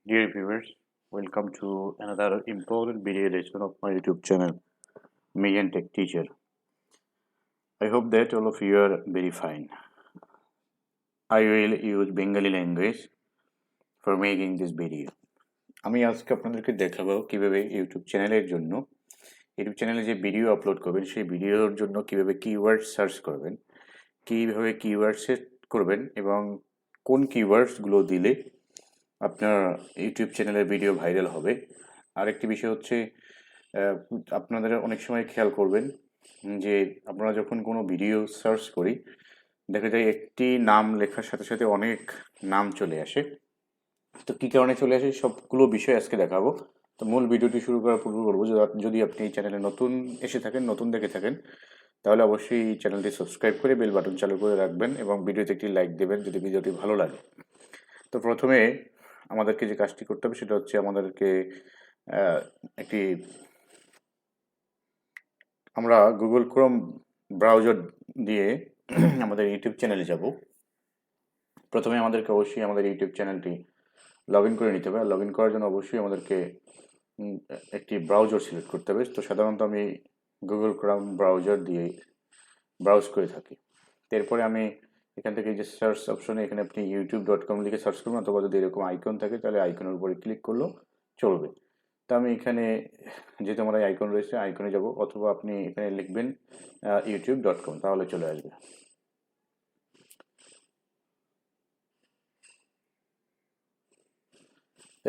Dear viewers, welcome to another important video lesson of my YouTube channel, Mizan Techteacher. I hope that all of you are very fine. I will use Bengali language for making this video. আমি আজকে আপনাদেরকে দেখাবো কিভাবে YouTube চ্যানেলে যে video upload করবেন সেই ভিডিওর জন্য কিভাবে কিওয়ার্ড সার্চ করবেন, কিভাবে কিওয়ার্ড সেট করবেন এবং কোন কিওয়ার্ডসগুলো দিলে আপনার ইউটিউব চ্যানেলের ভিডিও ভাইরাল হবে। আরেকটি বিষয় হচ্ছে আপনারা অনেক সময় খেয়াল করবেন যে আপনারা যখন কোনো ভিডিও সার্চ করি দেখা যায় একটি নাম লেখার সাথে সাথে অনেক নাম চলে আসে। তো কী কারণে চলে আসে সবগুলো বিষয় আজকে দেখাবো। তো মূল ভিডিওটি শুরু করার পূর্বে বলবো যদি আপনি এই চ্যানেলে নতুন দেখে থাকেন তাহলে অবশ্যই এই চ্যানেলটি সাবস্ক্রাইব করে বেল বাটন চালু করে রাখবেন এবং ভিডিওতে একটি লাইক দেবেন যদি ভিডিওটি ভালো লাগে। তো প্রথমে আমাদেরকে যে কাজটি করতে হবে সেটা হচ্ছে আমাদেরকে আমরা গুগল ক্রোম ব্রাউজার দিয়ে আমাদের ইউটিউব চ্যানেলে যাব। প্রথমে আমাদেরকে অবশ্যই আমাদের ইউটিউব চ্যানেলটি লগ ইন করে নিতে হবে। লগ ইন করার জন্য অবশ্যই আমাদেরকে একটি ব্রাউজার সিলেক্ট করতে হবে। তো সাধারণত আমি গুগল ক্রোম ব্রাউজার দিয়ে ব্রাউজ করে থাকি। এরপরে আমি এখান থেকে যে সার্চ অপশনে এখানে আপনি youtube.com লিখে সার্চ করবেন, অথবা যদি এরকম আইকন থাকে তাহলে আইকনের উপরে ক্লিক করলেও চলবে। তো আমি এখানে যেহেতু আমার আইকন রয়েছে আইকনে যাব, অথবা আপনি এখানে লিখবেন youtube.com তাহলে চলে আসবে।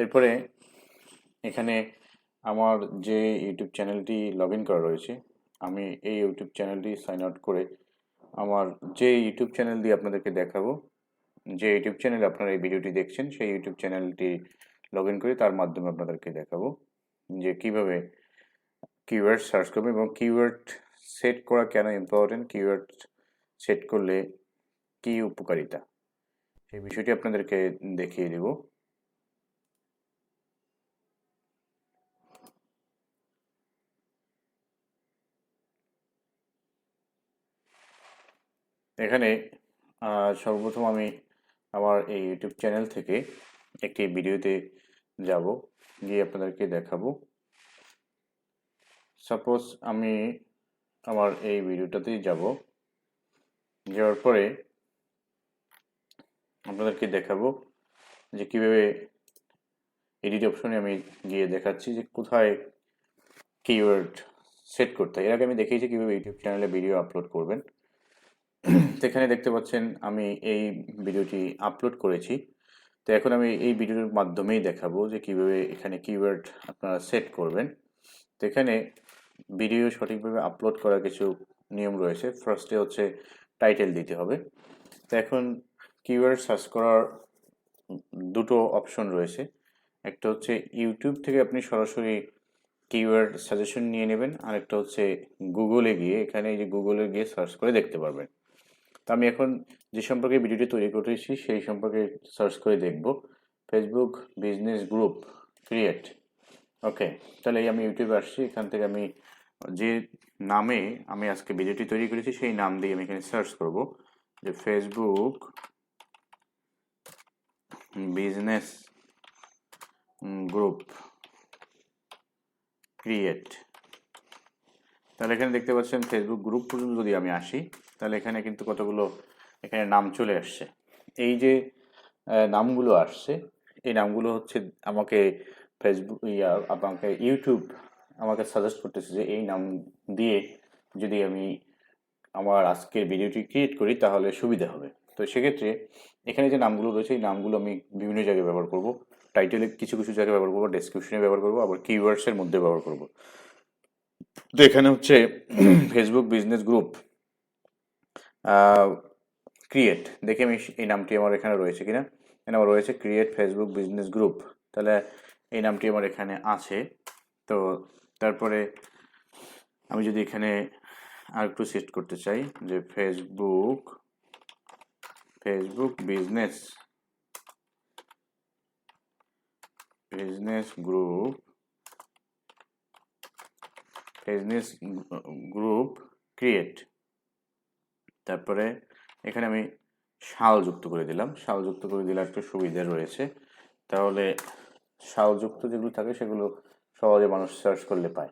এরপরে এখানে আমার যে ইউটিউব চ্যানেলটি লগ ইন করা রয়েছে আমি এই ইউটিউব চ্যানেলটি সাইন আউট করে আমার যে ইউটিউব চ্যানেল দিয়ে আপনাদেরকে দেখাবো, যে ইউটিউব চ্যানেলে আপনারা এই ভিডিওটি দেখছেন সেই ইউটিউব চ্যানেলটি লগ ইন করে তার মাধ্যমে আপনাদেরকে দেখাবো যে কিভাবে কিওয়ার্ড সার্চ করবেন এবং কিওয়ার্ড সেট করা কেন ইম্পর্টেন্ট, কিওয়ার্ড সেট করলে কি উপকারিতা সেই বিষয়টি আপনাদেরকে দেখিয়ে দেব। এখানে সর্বপ্রথম আমি আমার এই ইউটিউব চ্যানেল থেকে একটি ভিডিওতে যাব, গিয়ে আপনাদেরকে দেখাবো। সাপোজ আমি আমার এই ভিডিওটাতেই যাব, যাওয়ার পরে আপনাদেরকে দেখাবো যে কিভাবে এডিট অপশনে আমি গিয়ে দেখাচ্ছি যে কোথায় কিওয়ার্ড সেট করতে হয়। এর আগে আমি দেখিয়েছি কিভাবে ইউটিউব চ্যানেলে ভিডিও আপলোড করবেন। তো এখানে দেখতে পাচ্ছেন আমি এই ভিডিওটি আপলোড করেছি। তো এখন আমি এই ভিডিওর মাধ্যমেই দেখাবো যে কিভাবে এখানে কিওয়ার্ড আপনারা সেট করবেন। তো এখানে ভিডিও সঠিকভাবে আপলোড করার কিছু নিয়ম রয়েছে। ফার্স্টে হচ্ছে টাইটেল দিতে হবে। তো এখন কিওয়ার্ড সার্চ করার দুটো অপশন রয়েছে। একটা হচ্ছে ইউটিউব থেকে আপনি সরাসরি কিওয়ার্ড সাজেশন নিয়ে নেবেন, আর একটা হচ্ছে গুগলে গিয়ে এখানে এই যে গুগলে গিয়ে সার্চ করে দেখতে পারবেন। তো আমি এখন যে সম্পর্কে ভিডিওটি তৈরি করেছি সেই সম্পর্কে সার্চ করে দেখব ফেসবুক বিজনেস গ্রুপ ক্রিয়েট। ওকে, তাহলে আমি ইউটিউবে আসছি। এখান থেকে আমি যে নামে আমি আজকে ভিডিওটি তৈরি করেছি সেই নাম দিয়ে আমি এখানে সার্চ করব যে ফেসবুক বিজনেস গ্রুপ ক্রিয়েট। তাহলে এখানে দেখতে পাচ্ছেন ফেসবুক গ্রুপ পর্যন্ত যদি আমি আসি তাহলে এখানে কিন্তু কতগুলো এখানে নাম চলে আসছে। এই যে নামগুলো আসছে এই নামগুলো হচ্ছে আমাকে ফেসবুক আমাকে ইউটিউব আমাকে সাজেস্ট করতেছে যে এই নাম দিয়ে যদি আমি আমার আজকের ভিডিওটি ক্রিয়েট করি তাহলে সুবিধা হবে। তো সেক্ষেত্রে এখানে যে নামগুলো রয়েছে এই নামগুলো আমি বিভিন্ন জায়গায় ব্যবহার করব। টাইটেলে কিছু কিছু জায়গায় ব্যবহার করবো, ডেসক্রিপশনে ব্যবহার করবো, আবার কিওয়ার্ডসের মধ্যে ব্যবহার করব। তো এখানে হচ্ছে ফেসবুক বিজনেস গ্রুপ ক্রিয়েট, দেখে আমি এই নামটি আমার এখানে রয়েছে কিনা। এখানে আমার রয়েছে ক্রিয়েট ফেসবুক বিজনেস গ্রুপ, তাহলে এই নামটি আমার এখানে আছে। তো তারপরে আমি যদি এখানে আর একটু সেট করতে চাই যে ফেসবুক বিজনেস গ্রুপ ক্রিয়েট, তারপরে এখানে আমি সাল যুক্ত করে দিলাম। সাল যুক্ত করে দিলে একটু সুবিধা রয়েছে। তাহলে সারযুক্ত যেগুলো থাকে সেগুলো সহজে মানুষ সার্চ করলে পায়।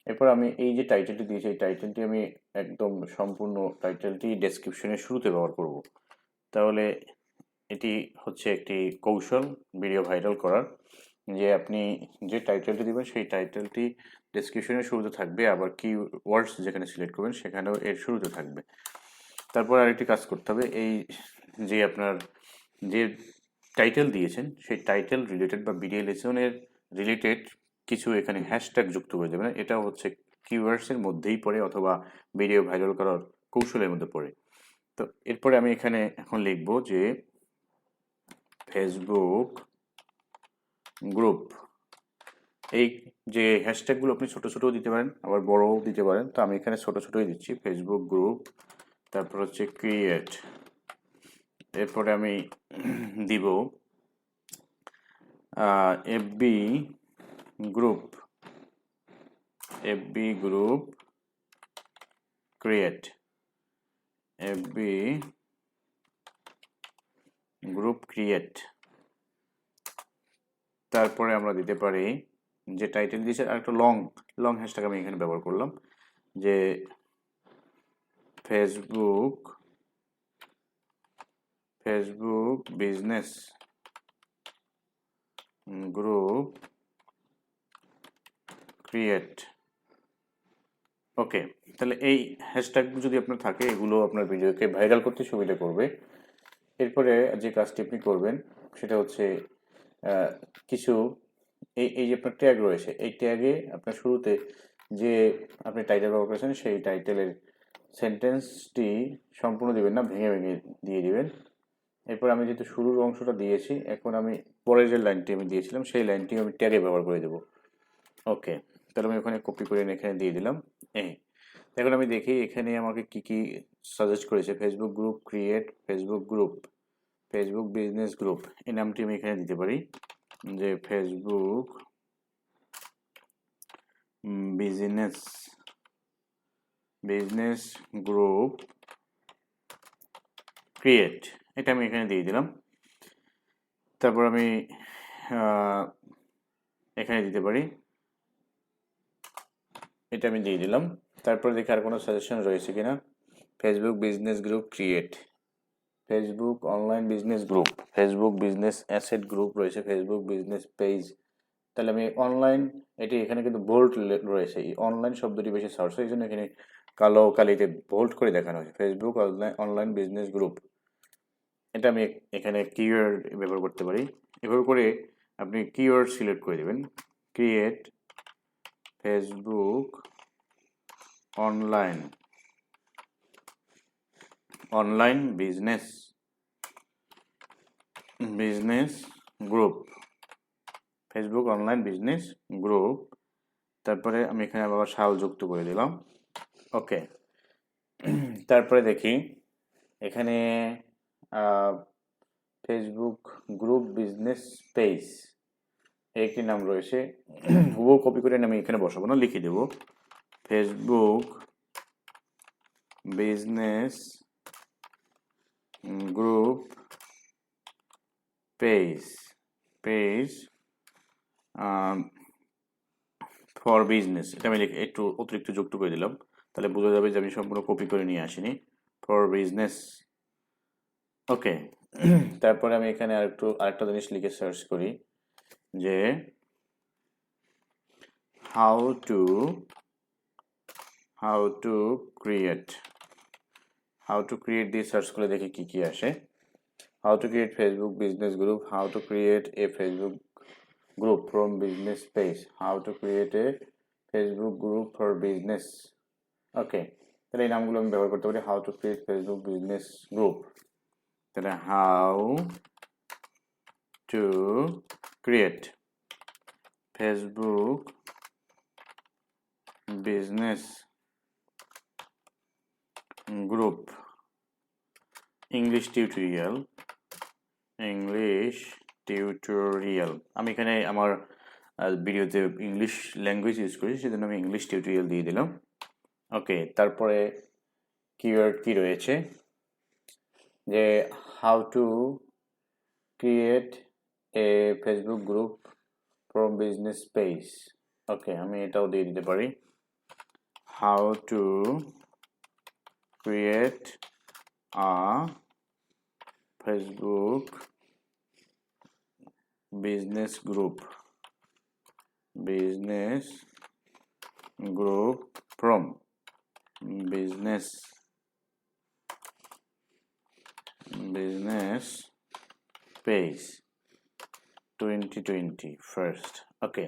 এরপর আমি এই যে টাইটেলটি দিয়েছি এই টাইটেলটি আমি একদম সম্পূর্ণ টাইটেলটি ডেসক্রিপশনের শুরুতে ব্যবহার করব। তাহলে এটি হচ্ছে একটি কৌশল ভিডিও ভাইরাল করার, যে আপনি যে টাইটেলটি দেবেন সেই টাইটেলটি ডেসক্রিপশনের শুরুতে থাকবে, আবার কি ওয়ার্ডস যেখানে সিলেক্ট করবেন সেখানেও এর শুরুতে থাকবে। তারপর আরেকটি কাজ করতে হবে, এই যে আপনার যে টাইটেল দিয়েছেন সেই টাইটেল রিলেটেড বা ভিডিও লেসনের রিলেটেড কিছু এখানে হ্যাশট্যাগ যুক্ত করে দেবেন। এটাও হচ্ছে কিওয়ার্ডসের মধ্যেই পড়ে অথবা ভিডিও ভাইরাল করার কৌশলের মধ্যে পড়ে। তো এরপরে আমি এখানে এখন লিখব যে ফেসবুক গ্রুপ। এই যে হ্যাশট্যাগুলো আপনি ছোট ছোটও দিতে পারেন আবার বড়ও দিতে পারেন, তো আমি এখানে ছোট ছোটই দিচ্ছি, ফেসবুক গ্রুপ। তারপর হচ্ছে ক্রিয়েট, এরপরে আমি দিব FB group, FB group create, FB group create. তারপরে আমরা দিতে পারি যে টাইটেল দিয়েছে আর একটা লং হ্যাশট্যাগ আমি এখানে ব্যবহার করলাম, যে ফেসবুক বিজনেস গ্রুপ ক্রিয়েট। ওকে, তাহলে এই হ্যাশট্যাগ যদি আপনার থাকে এগুলো আপনার ভিডিওকে ভাইরাল করতে সুবিধা করবে। এরপরে যে কাজটি আপনি করবেন সেটা হচ্ছে কিছু এই যে আপনার ট্যাগ রয়েছে এই ট্যাগে আপনার শুরুতে যে আপনি টাইটেল ব্যবহার করেছেন সেই টাইটেলের সেন্টেন্সটি সম্পূর্ণ দিবেন না, ভেঙে ভেঙে দিয়ে দিবেন। এরপর আমি যেহেতু শুরুর অংশটা দিয়েছি, এখন আমি পরের যে লাইনটি আমি দিয়েছিলাম সেই লাইনটি আমি ট্যাগে ব্যবহার করে দেবো। ওকে, তাহলে আমি ওখানে কপি করে এখানে দিয়ে দিলাম। এখন আমি দেখি এখানে আমাকে কি কি সাজেস্ট করেছে। Facebook group create, Facebook group, Facebook business group, এই নামটি আমি এখানে দিতে পারি যে ফেসবুক বিজনেস গ্রুপ ক্রিয়েট, এটা আমি এখানে দিয়ে দিলাম। তারপর আমি এখানে দিতে পারি, এটা আমি দিয়ে দিলাম। তারপর দেখি আর কোনো সাজেশন রয়েছে কিনা। Facebook business group create, Facebook online business group, Facebook business asset group রয়েছে, ফেসবুক বিজনেস পেজ। তাহলে আমি অনলাইন, এটি এখানে কিন্তু বোল্ড রয়েছে, এই অনলাইন শব্দটি বেশি সার্চ হয়, এই জন্য এখানে কালো কালিতে বোল্ড করে দেখানো হয়েছে ফেসবুক অনলাইন বিজনেস গ্রুপ। এটা আমি এখানে কিওয়ার্ড ব্যবহার করতে পারি। এভাবে করে আপনি কিওয়ার্ড সিলেক্ট করে দেবেন, create Facebook online business group, Facebook online business group. তারপরে আমি এখানে আবার সাল যুক্ত করে দিলাম। ওকে, তারপরে দেখি এখানে ফেসবুক গ্রুপ বিজনেস পেজ একটি নাম রয়েছে, হুবহু কপি করে আমি এখানে বসাবো না, লিখে দেব Facebook business group page for business. এটা আমি একটু অতিরিক্ত যুক্ত করে দিলাম, তাহলে বোঝা যাবে যে আমি সম্পূর্ণ কপি করে নিয়ে আসিনি। For business. ওকে, তারপরে আমি এখানে আরেকটা জিনিস লিখে সার্চ করি যে হাউ টু ক্রিয়েট দিয়ে সার্চ করে দেখি কি কি আসে। How to create Facebook business group, how to create a Facebook group from business page, how to create a Facebook group for business. Okay, তাহলে এই নামগুলো আমি ব্যবহার করতে পারি। How to create Facebook business group, তাহলে how to create Facebook business group English tutorial. আমি এখানে আমার ভিডিওতে ইংলিশ ল্যাঙ্গুয়েজ ইউজ করি, সেজন্য আমি ইংলিশ টিউটোরিয়াল দিয়ে দিলাম। ওকে, তারপরে কিওয়ার্ড কি রয়েছে যে how to create a Facebook group from business page. ওকে, আমি এটাও দিয়ে দিতে পারি, how to create a Facebook business group from business page 2020 first. ওকে,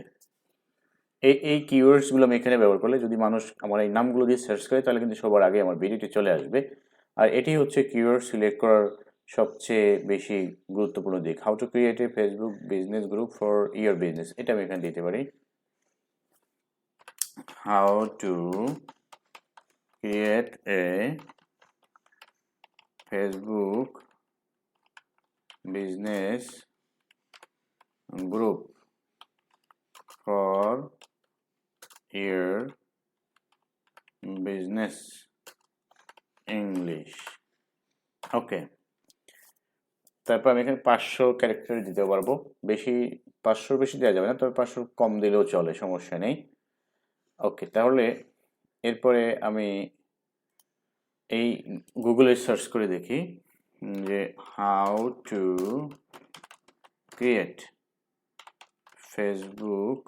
এই কিওয়ার্ডসগুলো আমি এখানে ব্যবহার করলে যদি মানুষ আমার এই নামগুলো দিয়ে সার্চ করে তাহলে কিন্তু সবার আগে আমার ভিডিওটি চলে আসবে। আর এটি হচ্ছে কিওয়ার্ড সিলেক্ট করার সবচেয়ে বেশি গুরুত্বপূর্ণ দিক। How to create a Facebook business group for your business, এটা আমি এখানে দিতে পারি, how to create a Facebook business group for your business English. ওকে, তারপর আমি এখানে 500 ক্যারেক্টার দিতে পারবো, বেশি 500 বেশি দেওয়া যাবে না, তবে 500 কম দিলেও চলে, সমস্যা নেই। ওকে, তাহলে এরপরে আমি এই গুগলে সার্চ করে দেখি যে how to create Facebook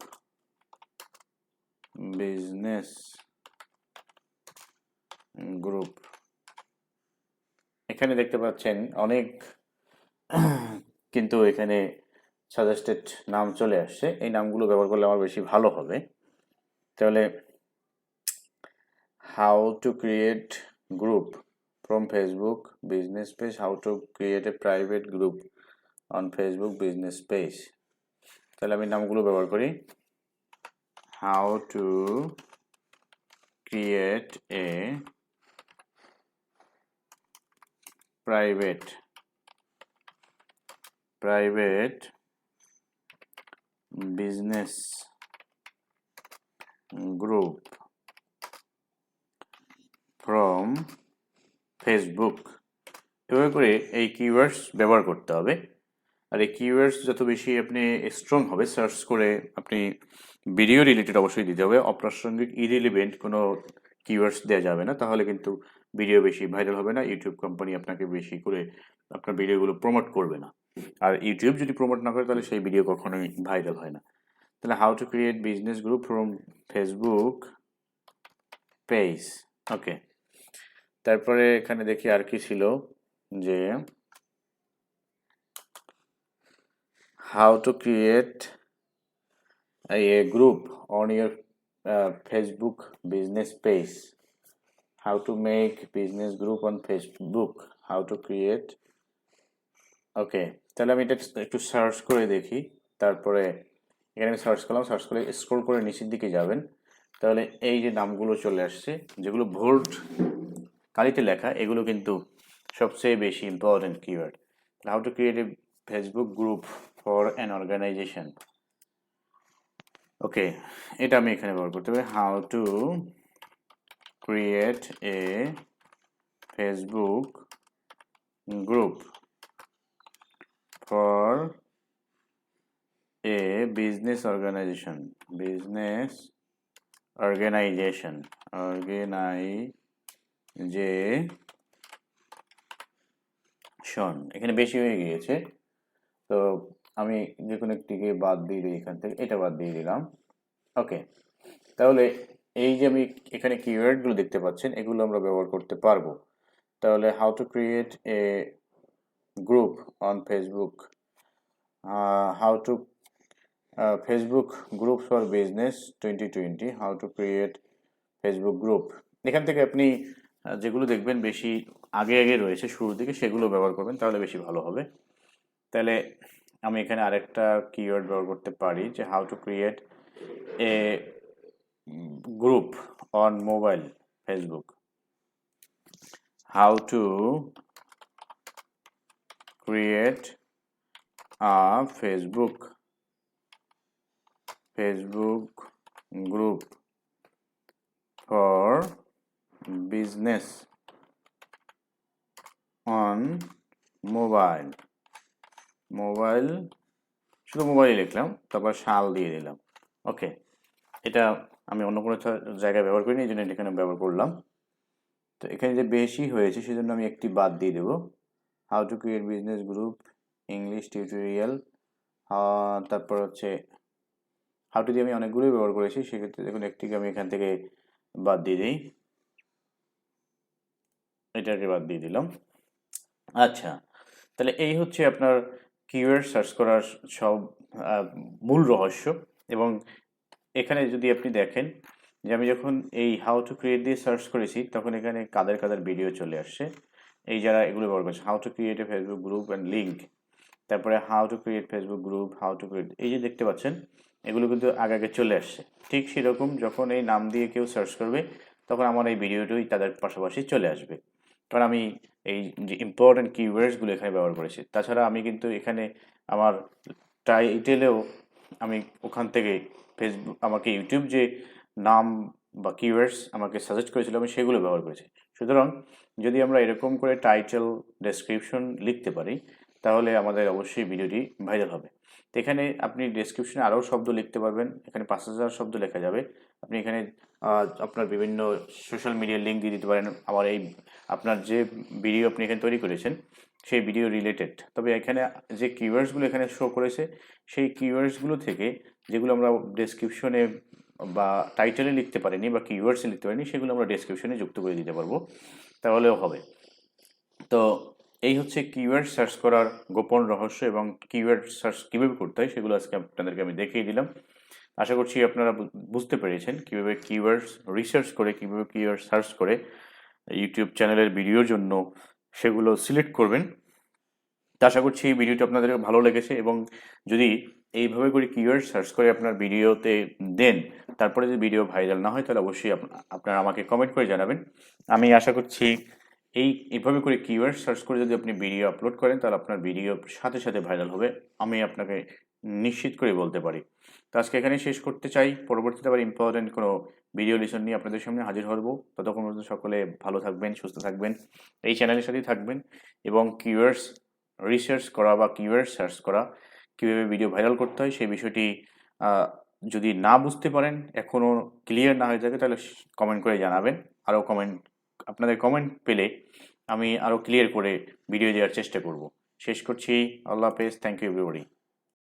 business group. এখানে দেখতে পাচ্ছেন অনেক কিন্তু এখানে সাজেস্টেড নাম চলে আসছে, এই নামগুলো ব্যবহার করলে আমার বেশি ভালো হবে। তাহলে how to create group from Facebook business page, how to create A private group on Facebook business page, তাহলে আমি নামগুলো ব্যবহার করি, how to create a private business group from Facebook। এভাবে করে এই কিওয়ার্ডস ব্যবহার করতে হবে। আর এই কিওয়ার্ডস যত বেশি আপনি স্ট্রং হবে, সার্চ করে আপনি ভিডিও রিলেটেড অবশ্যই দিতে হবে, অপ্রাসঙ্গিক ইরিলিভেন্ট কোনো কিওয়ার্ডস দেওয়া যাবে না, তাহলে কিন্তু ভিডিও বেশি ভাইরাল হবে না, ইউটিউব কোম্পানি আপনাকে বেশি করে আপনার ভিডিওগুলো প্রমোট করবে না। আর ইউটিউব যদি প্রমোট না করে তাহলে সেই ভিডিও কখনোই ভাইরাল হয় না। তাহলে how to create business group from Facebook page. Okay, তারপরে এখানে দেখি আর কি ছিল, যে how to create a group on your Facebook business page, how to make business group on Facebook, how to create। ওকে, তাহলে আমি এটা একটু সার্চ করে দেখি, তারপরে এখানে আমি সার্চ করলাম, সার্চ করে স্ক্রল করে নিচের দিকে যাবেন, তাহলে এই যে নামগুলো চলে আসছে যেগুলো বোল্ড কালিতে লেখা, এগুলো কিন্তু সবচেয়ে বেশি important keyword. How to create a Facebook group for an organization. Okay, এটা আমি এখানে ব্যবহার করতে হবে, how to create a Facebook group for a business organization এখানে বেশি হয়ে গিয়েছে, তো আমি যে কোনো একটিকে বাদ দিয়ে দিই, এখান থেকে এটা বাদ দিয়ে দিলাম। ওকে, তাহলে এই যে আমি এখানে কিওয়ার্ডগুলো দেখতে পাচ্ছেন, এগুলো আমরা ব্যবহার করতে পারবো। তাহলে how to create A group on Facebook, how to Facebook group for business 2020, how to create Facebook group. এখান থেকে আপনি যেগুলো দেখবেন বেশি আগে আগে রয়েছে শুরুর দিকে, সেগুলো ব্যবহার করবেন, তাহলে বেশি ভালো হবে। তাহলে আমি এখানে আরেকটা কিওয়ার্ড ব্যবহার করতে পারি, যে how to create A group on mobile Facebook, how to create a Facebook group for business on mobile শুধু মোবাইলে লিখলাম, তারপর সাল দিয়ে দিলাম। ওকে, এটা আমি অন্য কোনো জায়গায় ব্যবহার করিনি, এই জন্য এখানে ব্যবহার করলাম। তো এখানে যে বেশি হয়েছে সেজন্য আমি একটি বাদ দিয়ে দেবো। How to create business group, English tutorial, তারপর হচ্ছে হাউ টু দিয়ে আমি অনেকগুলোই ব্যবহার করেছি, সেক্ষেত্রে দেখুন একটিকে আমি এখান থেকে বাদ দিয়ে দিই, এটাকে বাদ দিয়ে দিলাম। আচ্ছা, তাহলে এই হচ্ছে আপনার কিওয়ার্ড সার্চ করার সব মূল রহস্য। এবং এখানে যদি আপনি দেখেন যে আমি যখন এই হাউ টু ক্রিয়েট দিয়ে সার্চ করেছি, তখন এখানে কাদের কাদের ভিডিও চলে আসছে, এই যারা এগুলো ব্যবহার করছে। How to create a Facebook group and link, তারপরে how to create Facebook group, how to create, এই যে দেখতে পাচ্ছেন এগুলো কিন্তু আগে আগে চলে আসছে। ঠিক সেরকম যখন এই নাম দিয়ে কেউ সার্চ করবে, তখন আমার এই ভিডিওটাই তাদের পাশাপাশি চলে আসবে, কারণ আমি এই যে ইম্পর্টেন্ট কিওয়ার্ডসগুলো এখানে ব্যবহার করেছি। তাছাড়া আমি কিন্তু এখানে আমার টাইটেলেও আমি ওখান থেকে ফেসবুক, আমাকে ইউটিউব যে নাম বা কিওয়ার্ডস আমাকে সাজেস্ট করেছিল, আমি সেগুলো ব্যবহার করেছি। সুতরাং যদি আমরা এরকম করে টাইটেল, ডেসক্রিপশন লিখতে পারি, তাহলে আমাদের অবশ্যই ভিডিওটি ভাইরাল হবে। তো এখানে আপনি ডেসক্রিপশনে আরও শব্দ লিখতে পারবেন, এখানে 5000 শব্দ লেখা যাবে। আপনি এখানে আপনার বিভিন্ন সোশ্যাল মিডিয়ার লিঙ্ক দিয়ে দিতে পারেন। আবার এই আপনার যে ভিডিও আপনি এখানে তৈরি করেছেন সেই ভিডিও রিলেটেড, তবে এখানে যে কিওয়ার্ডসগুলো এখানে শো করেছে, সেই কিওয়ার্ডসগুলো থেকে যেগুলো আমরা ডেসক্রিপশনে বা টাইটেলে লিখতে পারিনি বা কিওয়ার্ডসে লিখতে পারিনি, সেগুলো আমরা ডেসক্রিপশনে যুক্ত করে দিতে পারবো, তাহলেও হবে। তো এই হচ্ছে কিওয়ার্ড সার্চ করার গোপন রহস্য, এবং কিওয়ার্ড সার্চ কীভাবে করতে হয় সেগুলো আজকে আপনাদেরকে আমি দেখিয়ে দিলাম। আশা করছি আপনারা বুঝতে পেরেছেন কীভাবে কিওয়ার্ডস রিসার্চ করে, কীভাবে কিওয়ার্ড সার্চ করে ইউটিউব চ্যানেলের ভিডিওর জন্য সেগুলো সিলেক্ট করবেন। তা আশা করছি এই ভিডিওটি আপনাদের ভালো লেগেছে, এবং যদি এইভাবে করে কিওয়ার্ড সার্চ করে আপনার ভিডিওতে দেন, তারপরে যদি ভিডিও ভাইরাল না হয়, তাহলে অবশ্যই আপনারা আমাকে কমেন্ট করে জানাবেন। আমি আশা করছি এইভাবে করে কিওয়ার্ড সার্চ করে যদি আপনি ভিডিও আপলোড করেন, তাহলে আপনার ভিডিও সাথে সাথে ভাইরাল হবে, আমি আপনাকে নিশ্চিত করে বলতে পারি। তো আজকে এখানে শেষ করতে চাই, পরবর্তীতে আবার ইম্পর্টেন্ট কোনো ভিডিও লেসন নিয়ে আপনাদের সামনে হাজির হব। ততক্ষণ পর্যন্ত সকলে ভালো থাকবেন, সুস্থ থাকবেন, এই চ্যানেলের সাথেই থাকবেন, এবং কিওয়ার্ডস রিসার্চ করা বা কিওয়ার্ড সার্চ করা, কীভাবে ভিডিও ভাইরাল করতে হয় সেই বিষয়টি যদি না বুঝতে পারেন, এখনও ক্লিয়ার না হয়ে থাকে, তাহলে কমেন্ট করে জানাবেন। আরও আপনাদের কমেন্ট পেলে আমি আরও ক্লিয়ার করে ভিডিও দেওয়ার চেষ্টা করব। শেষ করছি, আল্লাহ হাফেজ, থ্যাংক ইউ এভরিবডি।